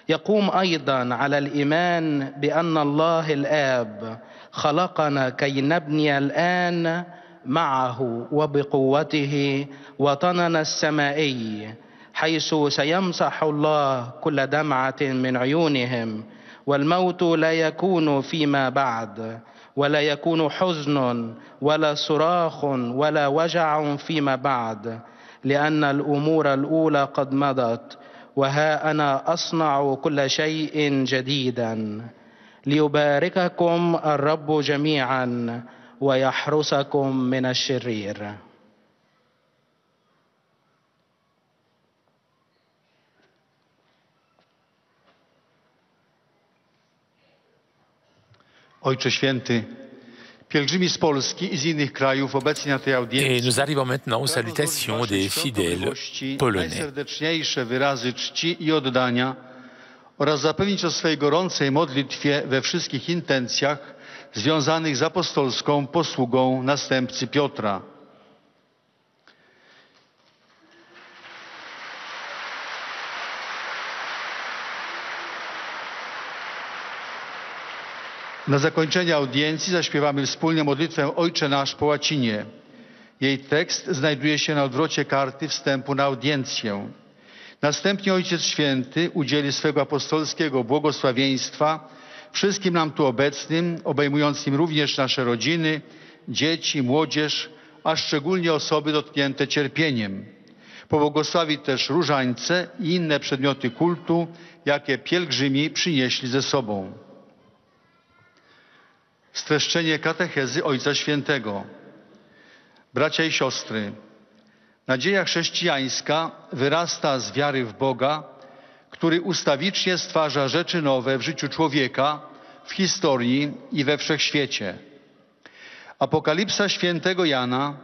يقوم أيضا على الإيمان بأن الله الآب خلقنا كي نبني الآن معه وبقوته وطننا السمائي، حيث سيمسح الله كل دمعة من عيونهم، والموت لا يكون فيما بعد، ولا يكون حزن ولا صراخ ولا وجع فيما بعد، لأن الأمور الأولى قد مضت، وها أنا أصنع كل شيء جديدا. ليبارككم الرب جميعا ويحرسكم من الشرير. Ojcze Święty, pielgrzymi z Polski i z innych krajów obecni na tej Et audiencji nous arrivons maintenant aux salutations des fidèles polonais. najserdeczniejsze wyrazy czci i oddania oraz zapewnić o swej gorącej modlitwie we wszystkich intencjach związanych z apostolską posługą następcy Piotra. Na zakończenie audiencji zaśpiewamy wspólnie modlitwę Ojcze Nasz po łacinie. Jej tekst znajduje się na odwrocie karty wstępu na audiencję. Następnie Ojciec Święty udzieli swego apostolskiego błogosławieństwa wszystkim nam tu obecnym, obejmującym również nasze rodziny, dzieci, młodzież, a szczególnie osoby dotknięte cierpieniem. Pobłogosławi też różańce i inne przedmioty kultu, jakie pielgrzymi przynieśli ze sobą. Streszczenie katechezy Ojca Świętego. Bracia i siostry, nadzieja chrześcijańska wyrasta z wiary w Boga, który ustawicznie stwarza rzeczy nowe w życiu człowieka, w historii i we wszechświecie. Apokalipsa świętego Jana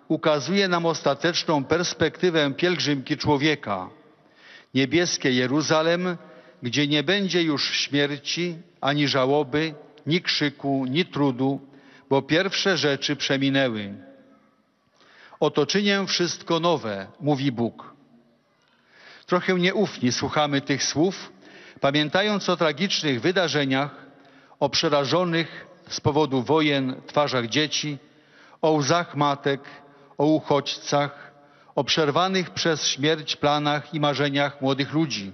ukazuje nam ostateczną perspektywę pielgrzymki człowieka. Niebieskie Jeruzalem, gdzie nie będzie już śmierci, ani żałoby, ni krzyku, ni trudu, bo pierwsze rzeczy przeminęły. Oto czynię wszystko nowe, mówi Bóg. Trochę nieufni słuchamy tych słów, pamiętając o tragicznych wydarzeniach, o przerażonych z powodu wojen twarzach dzieci, o łzach matek, o uchodźcach, o przerwanych przez śmierć planach i marzeniach młodych ludzi.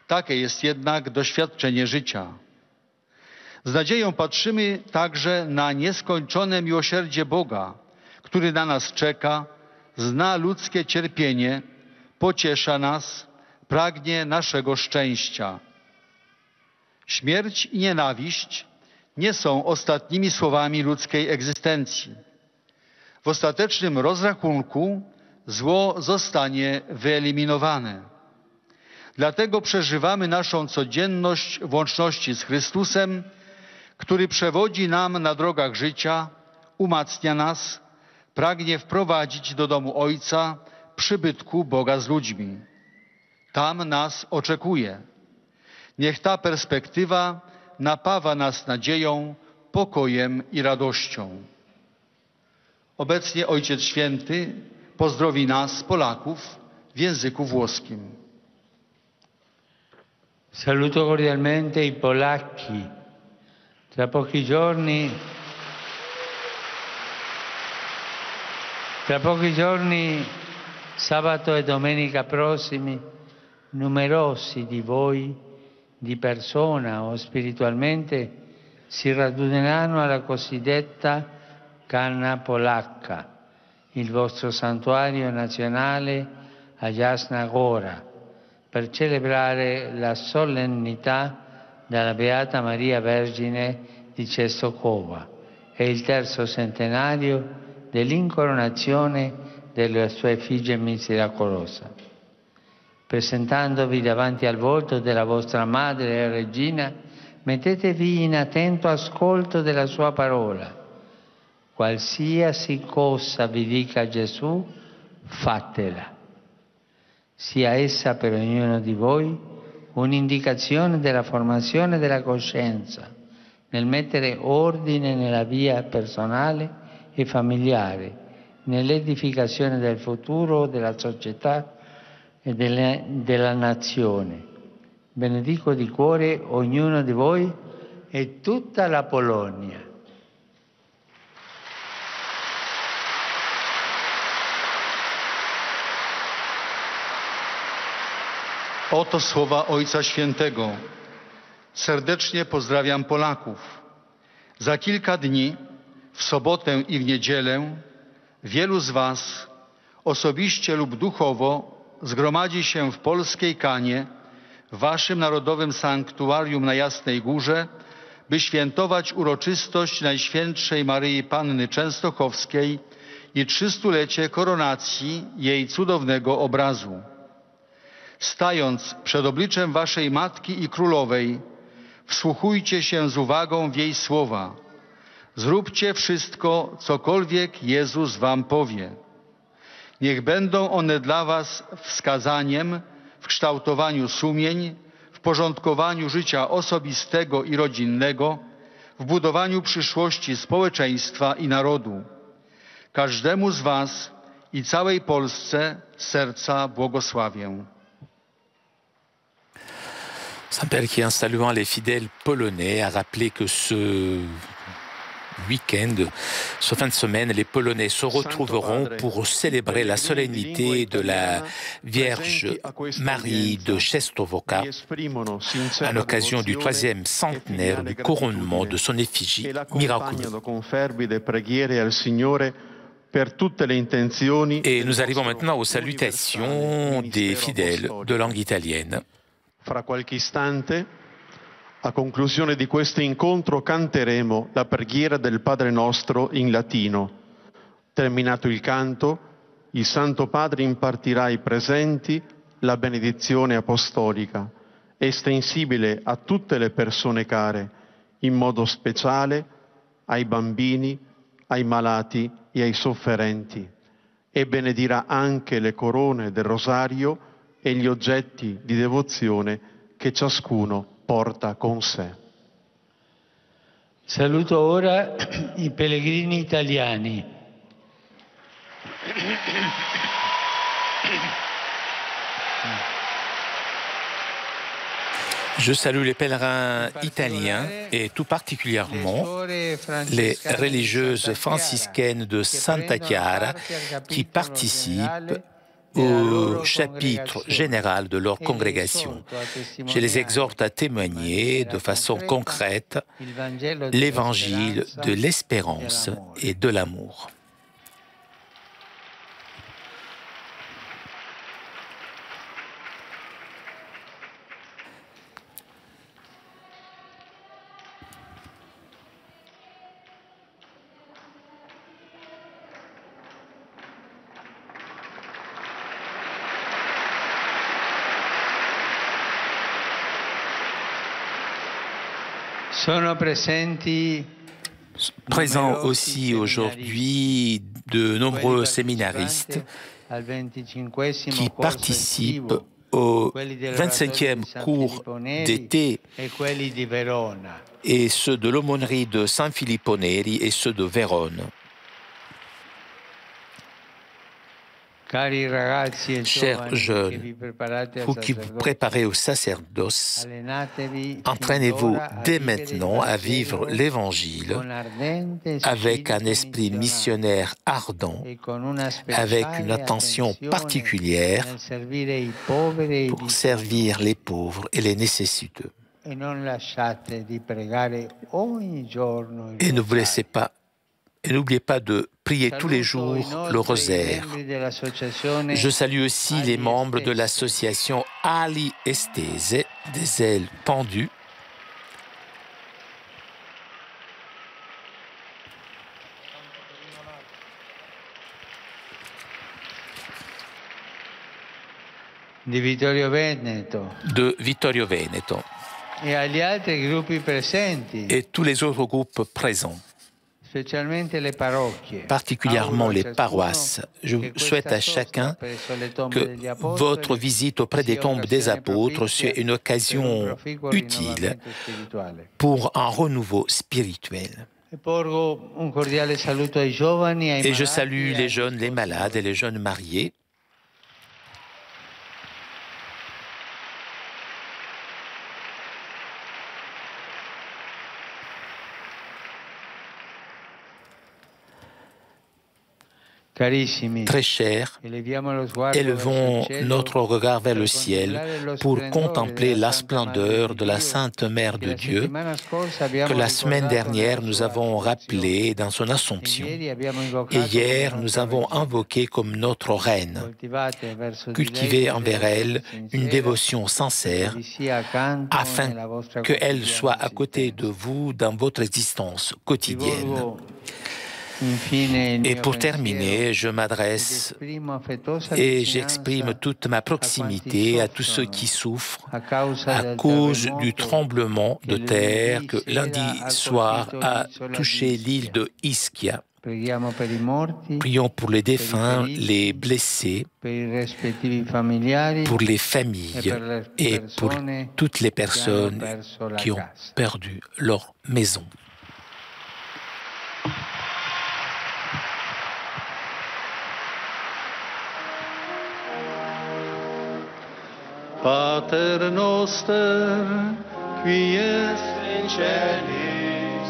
Takie jest jednak doświadczenie życia. Z nadzieją patrzymy także na nieskończone miłosierdzie Boga, który na nas czeka, zna ludzkie cierpienie, pociesza nas, pragnie naszego szczęścia. Śmierć i nienawiść nie są ostatnimi słowami ludzkiej egzystencji. W ostatecznym rozrachunku zło zostanie wyeliminowane. Dlatego przeżywamy naszą codzienność w łączności z Chrystusem, który przewodzi nam na drogach życia, umacnia nas, pragnie wprowadzić do domu Ojca, przybytku Boga z ludźmi. Tam nas oczekuje. Niech ta perspektywa napawa nas nadzieją, pokojem i radością. Obecnie Ojciec Święty pozdrowi nas, Polaków, w języku włoskim. Saluto cordialmente i polacchi. Tra pochi giorni, sabato e domenica prossimi, numerosi di voi, di persona o spiritualmente, si raduneranno alla cosiddetta Canna Polacca, il vostro santuario nazionale a Jasna Góra, per celebrare la solennità della Beata Maria Vergine di Częstochowa e il terzo centenario dell'incoronazione della sua effigie miracolosa. Presentandovi davanti al volto della vostra Madre e Regina, Mettetevi in attento ascolto della sua parola. Qualsiasi cosa vi dica Gesù, fatela. Sia essa per ognuno di voi un'indicazione della formazione della coscienza, nel mettere ordine nella via personale e familiare, nell'edificazione del futuro della società e della nazione. Benedico di cuore ognuno di voi e tutta la Polonia. Oto słowa Ojca Świętego. Serdecznie pozdrawiam Polaków. Za kilka dni, w sobotę i w niedzielę, wielu z Was osobiście lub duchowo zgromadzi się w polskiej Kanie, w Waszym Narodowym Sanktuarium na Jasnej Górze, by świętować uroczystość Najświętszej Maryi Panny Częstochowskiej i 300-lecie koronacji jej cudownego obrazu. Stając przed obliczem Waszej Matki i Królowej, wsłuchujcie się z uwagą w jej słowa. Zróbcie wszystko, cokolwiek Jezus Wam powie. Niech będą one dla Was wskazaniem w kształtowaniu sumień, w porządkowaniu życia osobistego i rodzinnego, w budowaniu przyszłości społeczeństwa i narodu. Każdemu z Was i całej Polsce z serca błogosławię. Saint-Père qui, en saluant les fidèles polonais, a rappelé que ce week-end, ce fin de semaine, les Polonais se retrouveront pour célébrer la solennité de la Vierge Marie de Częstochowa à l'occasion du 3e centenaire du couronnement de son effigie miraculeuse. Et nous arrivons maintenant aux salutations des fidèles de langue italienne. Fra qualche istante, a conclusione di questo incontro, canteremo la preghiera del Padre Nostro in latino. Terminato il canto, il Santo Padre impartirà ai presenti la benedizione apostolica, estensibile a tutte le persone care, in modo speciale ai bambini, ai malati e ai sofferenti, e benedirà anche le corone del rosario e gli oggetti di devozione che ciascuno porta con sé. Saluto ora i pellegrini italiani. Je salue les pèlerins italiens et tout particulièrement les religieuses franciscaines de Santa Chiara qui participent au chapitre général de leur congrégation. Je les exhorte à témoigner de façon concrète l'évangile de l'espérance et de l'amour. Présents aussi aujourd'hui de nombreux séminaristes qui participent au 25e cours d'été et ceux de l'aumônerie de San Filippo Neri et ceux de Vérone. Chers jeunes, vous qui vous préparez au sacerdoce, entraînez-vous dès maintenant à vivre l'Évangile avec un esprit missionnaire ardent, avec une attention particulière pour servir les pauvres et les nécessiteux. Et ne vous laissez pas Et n'oubliez pas de prier tous les jours le rosaire. Je salue aussi les membres de l'association Ali Estese, des ailes pendues. De Vittorio Veneto. De Vittorio Veneto. et tous les autres groupes présents, particulièrement les paroisses. Je souhaite à chacun que votre visite auprès des tombes des apôtres soit une occasion utile pour un renouveau spirituel. Et je salue les jeunes, les malades et les jeunes mariés. Très chers, élevons notre regard vers le ciel pour contempler la splendeur de la Sainte Mère de Dieu que la semaine dernière nous avons rappelée dans son Assomption. Et hier, nous avons invoqué comme notre Reine. Cultivez envers elle une dévotion sincère afin qu'elle soit à côté de vous dans votre existence quotidienne. Et pour terminer, je m'adresse et j'exprime toute ma proximité à tous ceux qui souffrent à cause du tremblement de terre que lundi soir a touché l'île de Ischia. Prions pour les défunts, les blessés, pour les familles et pour toutes les personnes qui ont perdu leur maison. Pater noster, qui es in celis,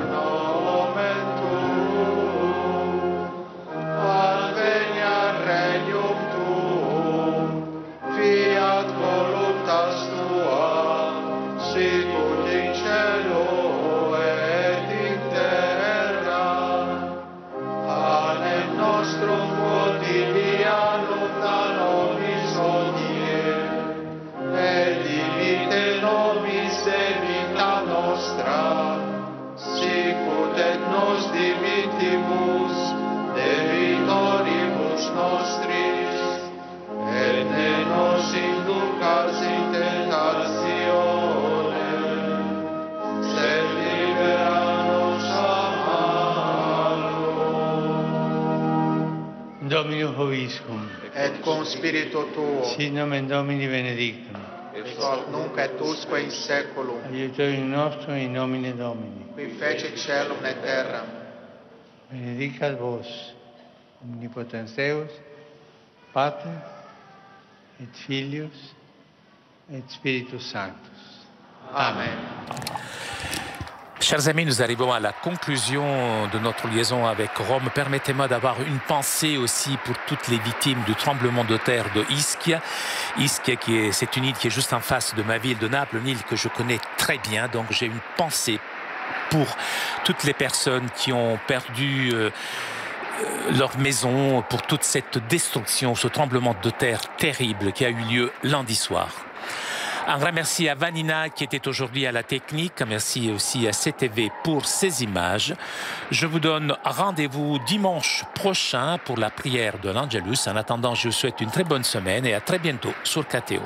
nomen tuum, adveniat regnum tuum, fiat voluntas tua, sicut in cielo et in terra. Panem nostrum quotidianum da nobis hodie, et dimite nobis vita nostra, sicut et nos dimittimus debitoribus nostris, et ne nos inducas in tentatione, sed libera nos a malo. Dominus Hoviscum, et cum spiritu tuo, sit nomen Domini benedictum, ex hoc nunc et usque in saeculum, aiutorium nostrum in nomine Domini. qui fecit caelum et terram. Benedicat vos, omnipotens Deus, Pater, et Filius, et Spiritus Sanctus. Amen. Chers amis, nous arrivons à la conclusion de notre liaison avec Rome. Permettez-moi d'avoir une pensée aussi pour toutes les victimes du tremblement de terre de Ischia. Ischia, c'est une île qui est juste en face de ma ville de Naples, une île que je connais très bien. Donc j'ai une pensée pour toutes les personnes qui ont perdu leur maison, pour toute cette destruction, ce tremblement de terre terrible qui a eu lieu lundi soir. Un grand merci à Vanina qui était aujourd'hui à la technique. Merci aussi à CTV pour ces images. Je vous donne rendez-vous dimanche prochain pour la prière de l'Angelus. En attendant, je vous souhaite une très bonne semaine et à très bientôt sur KTO.